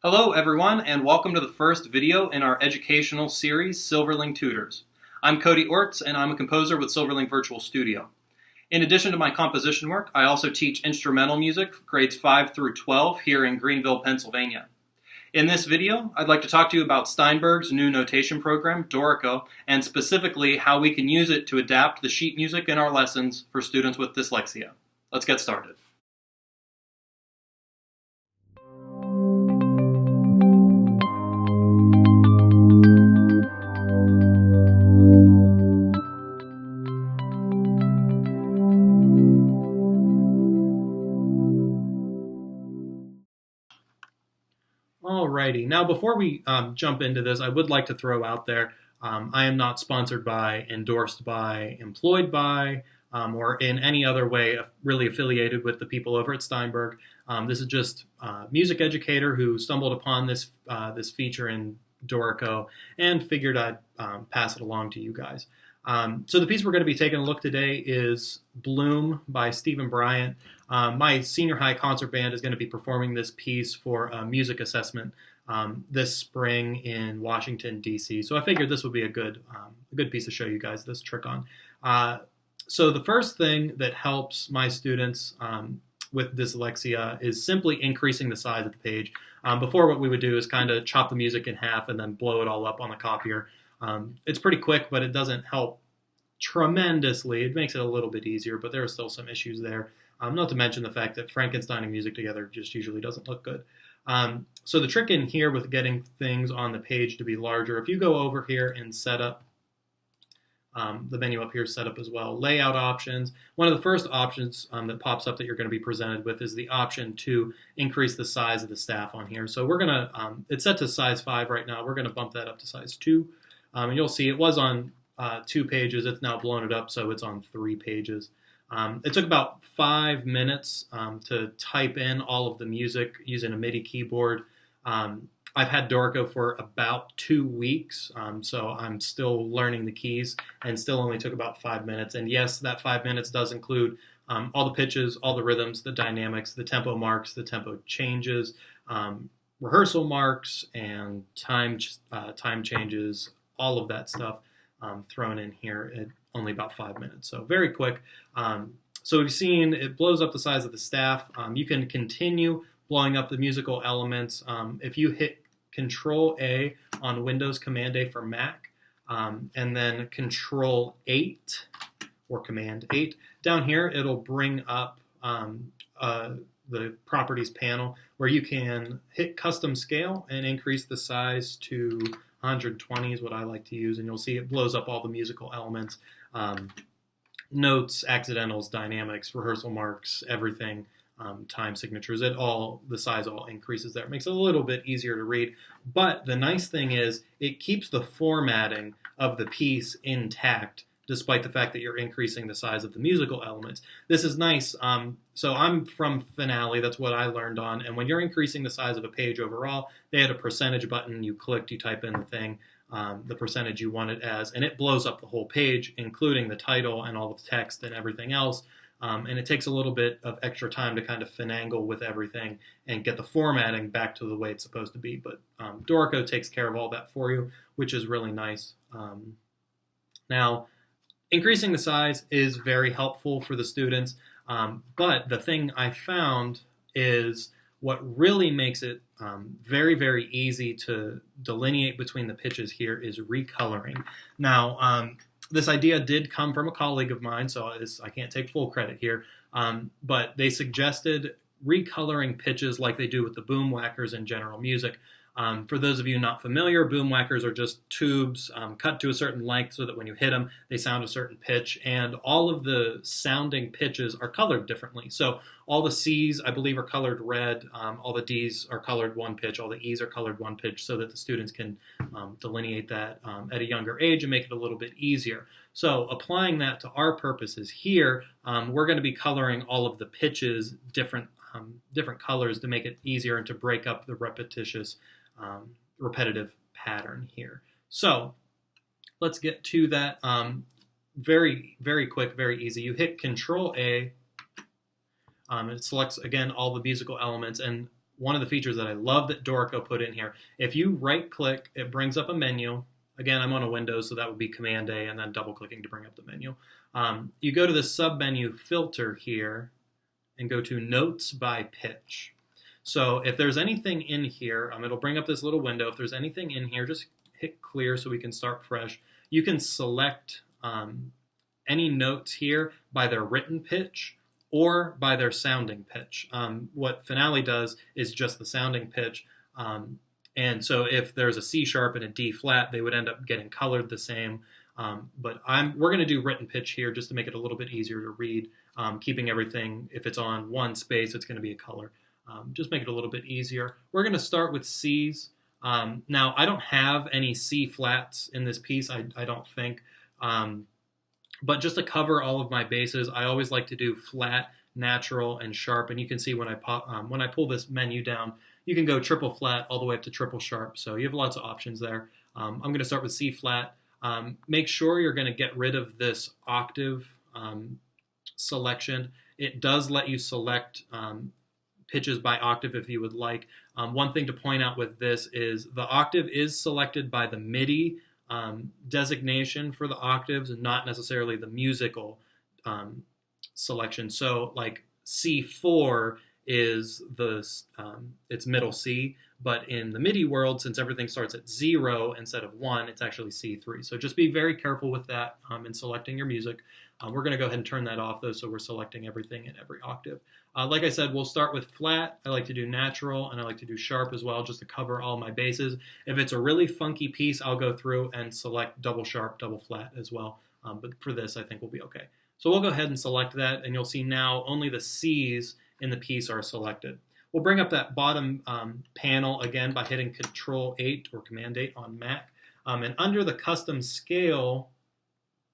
Hello everyone, and welcome to the first video in our educational series, Silverling Tutors. I'm Cody Orts, and I'm a composer with Silverling Virtual Studio. In addition to my composition work, I also teach instrumental music for grades 5 through 12 here in Greenville, Pennsylvania. In this video, I'd like to talk to you about Steinberg's new notation program, Dorico, and specifically how we can use it to adapt the sheet music in our lessons for students with dyslexia. Let's get started. Alrighty, now before we jump into this, I would like to throw out there, I am not sponsored by, endorsed by, employed by, or in any other way really affiliated with the people over at Steinberg. This is just a music educator who stumbled upon this feature in Dorico and figured I'd pass it along to you guys. So the piece we're going to be taking a look today is Bloom by Stephen Bryant. My senior high concert band is going to be performing this piece for a music assessment this spring in Washington, D.C. So I figured this would be a good piece to show you guys this trick on. So the first thing that helps my students with dyslexia is simply increasing the size of the page. Before, what we would do is kind of chop the music in half and then blow it all up on the copier. It's pretty quick, but it doesn't help tremendously. It makes it a little bit easier, but there are still some issues there. Not to mention the fact that Frankensteining music together just usually doesn't look good. So the trick in here with getting things on the page to be larger, if you go over here and set up, the menu up here is set up as well, layout options. One of the first options that pops up that you're going to be presented with is the option to increase the size of the staff on here. So we're going to, it's set to size 5 right now. We're going to bump that up to size 2. And you'll see it was on 2 pages. It's now blown it up, so it's on 3 pages. It took about 5 minutes to type in all of the music using a MIDI keyboard. I've had Dorico for about 2 weeks, so I'm still learning the keys and still only took about 5 minutes. And yes, that 5 minutes does include all the pitches, all the rhythms, the dynamics, the tempo marks, the tempo changes, rehearsal marks, and time changes, all of that stuff thrown in here at only about 5 minutes. So very quick. So we've seen it blows up the size of the staff. You can continue blowing up the musical elements. If you hit Control-A on Windows, Command-A for Mac, and then Control-8 or Command-8, down here it'll bring up the properties panel where you can hit custom scale and increase the size to 120 is what I like to use, and you'll see it blows up all the musical elements, notes, accidentals, dynamics, rehearsal marks, everything, time signatures. The size all increases there. It makes it a little bit easier to read, but the nice thing is it keeps the formatting of the piece intact despite the fact that you're increasing the size of the musical elements. This is nice. So I'm from Finale, that's what I learned on, and when you're increasing the size of a page overall, they had a percentage button. You clicked, you type in the thing, the percentage you want it as, and it blows up the whole page, including the title and all of the text and everything else. And it takes a little bit of extra time to kind of finagle with everything and get the formatting back to the way it's supposed to be. But Dorico takes care of all that for you, which is really nice. Now, increasing the size is very helpful for the students, but the thing I found is what really makes it very, very easy to delineate between the pitches here is recoloring. Now, this idea did come from a colleague of mine, so I can't take full credit here, but they suggested recoloring pitches like they do with the boom whackers in general music. For those of you not familiar, boom whackers are just tubes cut to a certain length so that when you hit them, they sound a certain pitch, and all of the sounding pitches are colored differently. So all the C's, I believe, are colored red, all the D's are colored one pitch, all the E's are colored one pitch, so that the students can delineate that at a younger age and make it a little bit easier. So applying that to our purposes here, we're going to be coloring all of the pitches different colors to make it easier and to break up the repetitive pattern here. So let's get to that. Very, very quick, very easy. You hit Control-A. It selects, again, all the musical elements. And one of the features that I love that Dorico put in here. If you right click, it brings up a menu. Again, I'm on a Windows, so that would be Command A and then double clicking to bring up the menu. You go to the sub menu filter here and go to Notes by Pitch. So if there's anything in here, it'll bring up this little window. If there's anything in here, just hit clear so we can start fresh. You can select any notes here by their written pitch or by their sounding pitch. What Finale does is just the sounding pitch. And so if there's a C sharp and a D flat, they would end up getting colored the same. But we're going to do written pitch here just to make it a little bit easier to read, keeping everything, if it's on one space, it's going to be a color. Just make it a little bit easier. We're going to start with C's. Now, I don't have any C flats in this piece, I don't think. But just to cover all of my bases, I always like to do flat, natural, and sharp. And you can see when I pull this menu down, you can go triple flat all the way up to triple sharp. So you have lots of options there. I'm going to start with C flat. Make sure you're going to get rid of this octave selection. It does let you select pitches by octave if you would like. One thing to point out with this is the octave is selected by the MIDI designation for the octaves and not necessarily the musical selection. So like C4 is it's middle C, but in the MIDI world, since everything starts at 0 instead of 1, it's actually C3. So just be very careful with that in selecting your music. We're going to go ahead and turn that off though, so we're selecting everything in every octave. Like I said, we'll start with flat. I like to do natural, and I like to do sharp as well, just to cover all my bases. If it's a really funky piece, I'll go through and select double sharp, double flat as well. But for this, I think we'll be okay. So we'll go ahead and select that, and you'll see now only the C's in the piece are selected. We'll bring up that bottom panel again by hitting Control-8 or Command-8 on Mac. And under the custom scale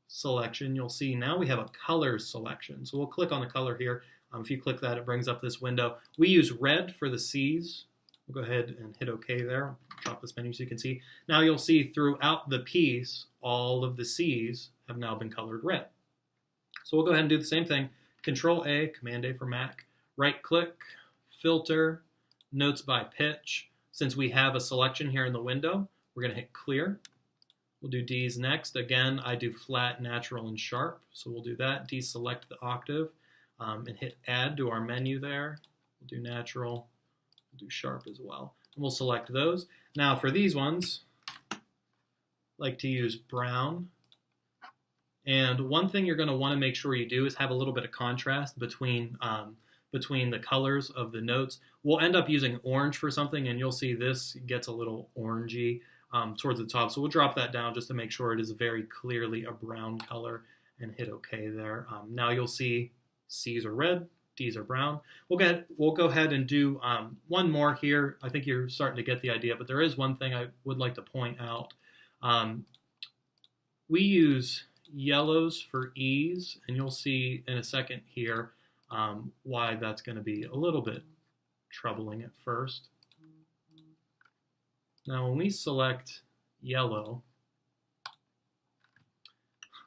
selection, you'll see now we have a color selection. So we'll click on the color here. If you click that, it brings up this window. We use red for the C's. We'll go ahead and hit OK there. Drop this menu so you can see. Now you'll see throughout the piece, all of the C's have now been colored red. So we'll go ahead and do the same thing. Control-A, Command-A for Mac. Right-click, Filter, Notes by Pitch. Since we have a selection here in the window, we're going to hit Clear. We'll do D's next. Again, I do flat, natural, and sharp. So we'll do that. Deselect the octave and hit Add to our menu there. We'll do natural. We'll do sharp as well. And we'll select those. Now for these ones, I like to use brown. And one thing you're going to want to make sure you do is have a little bit of contrast between the colors of the notes. We'll end up using orange for something, and you'll see this gets a little orangey towards the top. So we'll drop that down just to make sure it is very clearly a brown color and hit OK there. Now you'll see C's are red, D's are brown. We'll go ahead and do one more here. I think you're starting to get the idea, but there is one thing I would like to point out. We use yellows for E's, and you'll see in a second here why that's going to be a little bit troubling at first. Now when we select yellow,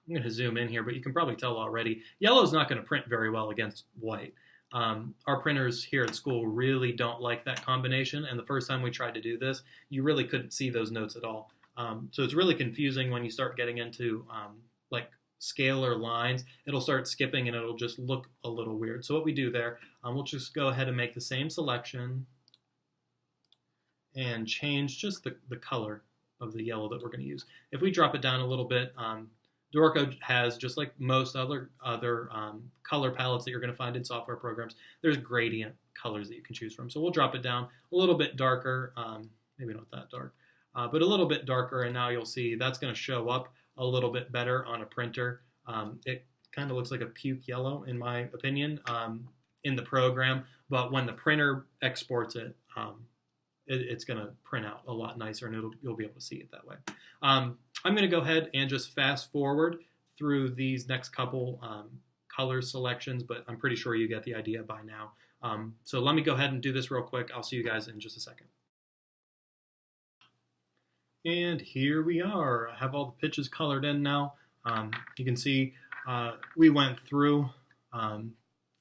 I'm going to zoom in here, but you can probably tell already, yellow is not going to print very well against white. Our printers here at school really don't like that combination, and the first time we tried to do this, you really couldn't see those notes at all. So it's really confusing when you start getting into like scalar lines. It'll start skipping and it'll just look a little weird. So what we do there, we'll just go ahead and make the same selection and change just the color of the yellow that we're going to use. If we drop it down a little bit, Dorico has, just like most other color palettes that you're going to find in software programs, there's gradient colors that you can choose from. So we'll drop it down a little bit darker, maybe not that dark, but a little bit darker, and now you'll see that's going to show up a little bit better on a printer. It kind of looks like a puke yellow, in my opinion, in the program, but when the printer exports it, it's going to print out a lot nicer, and you'll be able to see it that way. I'm going to go ahead and just fast forward through these next couple color selections, but I'm pretty sure you get the idea by now. So let me go ahead and do this real quick. I'll see you guys in just a second. And here we are. I have all the pitches colored in now. You can see we went through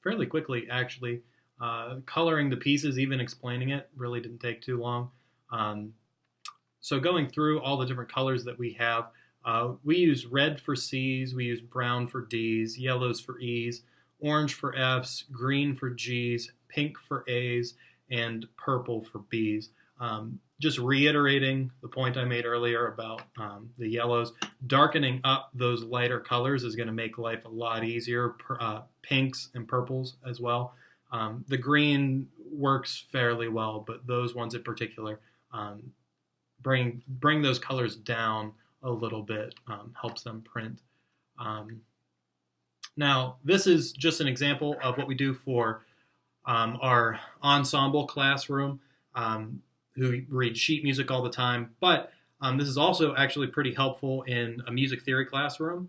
fairly quickly, actually. Coloring the pieces, even explaining it, really didn't take too long. So going through all the different colors that we have, we use red for C's, we use brown for D's, yellows for E's, orange for F's, green for G's, pink for A's, and purple for B's. Just reiterating the point I made earlier about the yellows, darkening up those lighter colors is going to make life a lot easier, pinks and purples as well. The green works fairly well, but those ones in particular, bring those colors down a little bit, helps them print. Now, this is just an example of what we do for our ensemble classroom, who read sheet music all the time. But this is also actually pretty helpful in a music theory classroom,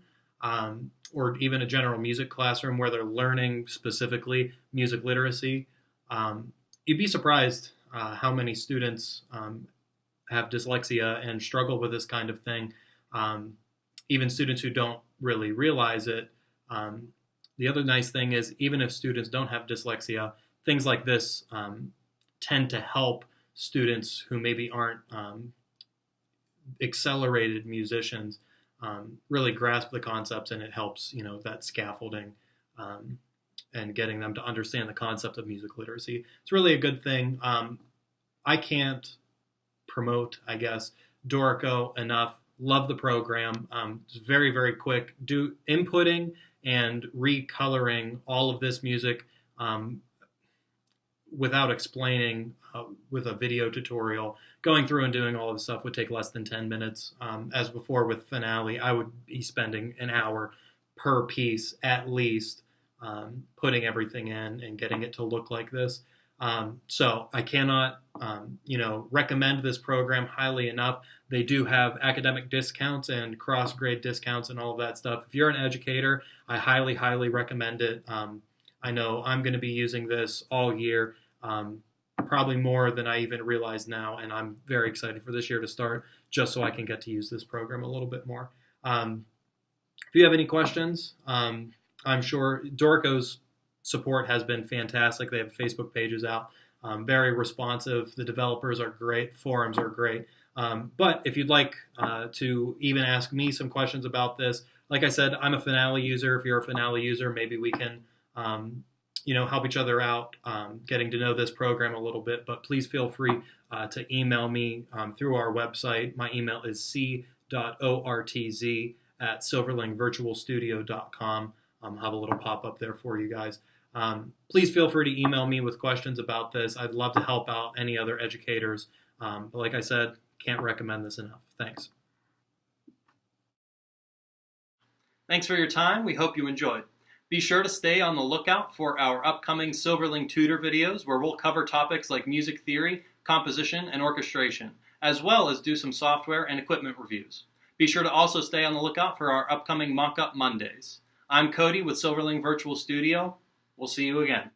or even a general music classroom where they're learning specifically music literacy. You'd be surprised how many students have dyslexia and struggle with this kind of thing. Even students who don't really realize it. The other nice thing is, even if students don't have dyslexia, things like this tend to help students who maybe aren't accelerated musicians really grasp the concepts, and it helps, that scaffolding and getting them to understand the concept of music literacy. It's really a good thing. I can't promote, I guess, Dorico enough. Love the program. It's very, very quick. Do inputting and recoloring all of this music without explaining with a video tutorial. Going through and doing all of this stuff would take less than 10 minutes. As before with Finale, I would be spending an hour per piece at least, putting everything in and getting it to look like this. So I cannot, recommend this program highly enough. They do have academic discounts and cross-grade discounts and all of that stuff. If you're an educator, I highly, highly recommend it. I know I'm going to be using this all year, probably more than I even realize now, and I'm very excited for this year to start, just so I can get to use this program a little bit more. If you have any questions, I'm sure Dorico's support has been fantastic. They have Facebook pages out, very responsive. The developers are great. Forums are great. But if you'd like to even ask me some questions about this, like I said, I'm a Finale user. If you're a Finale user, maybe we can help each other out, getting to know this program a little bit. But please feel free to email me through our website. My email is c.ortz@silverlingvirtualstudio.com. I'll have a little pop-up there for you guys. Please feel free to email me with questions about this. I'd love to help out any other educators. But like I said, can't recommend this enough. Thanks. Thanks for your time. We hope you enjoyed. Be sure to stay on the lookout for our upcoming Silverling Tutor videos, where we'll cover topics like music theory, composition, and orchestration, as well as do some software and equipment reviews. Be sure to also stay on the lookout for our upcoming Mock-Up Mondays. I'm Cody with Silverling Virtual Studio. We'll see you again.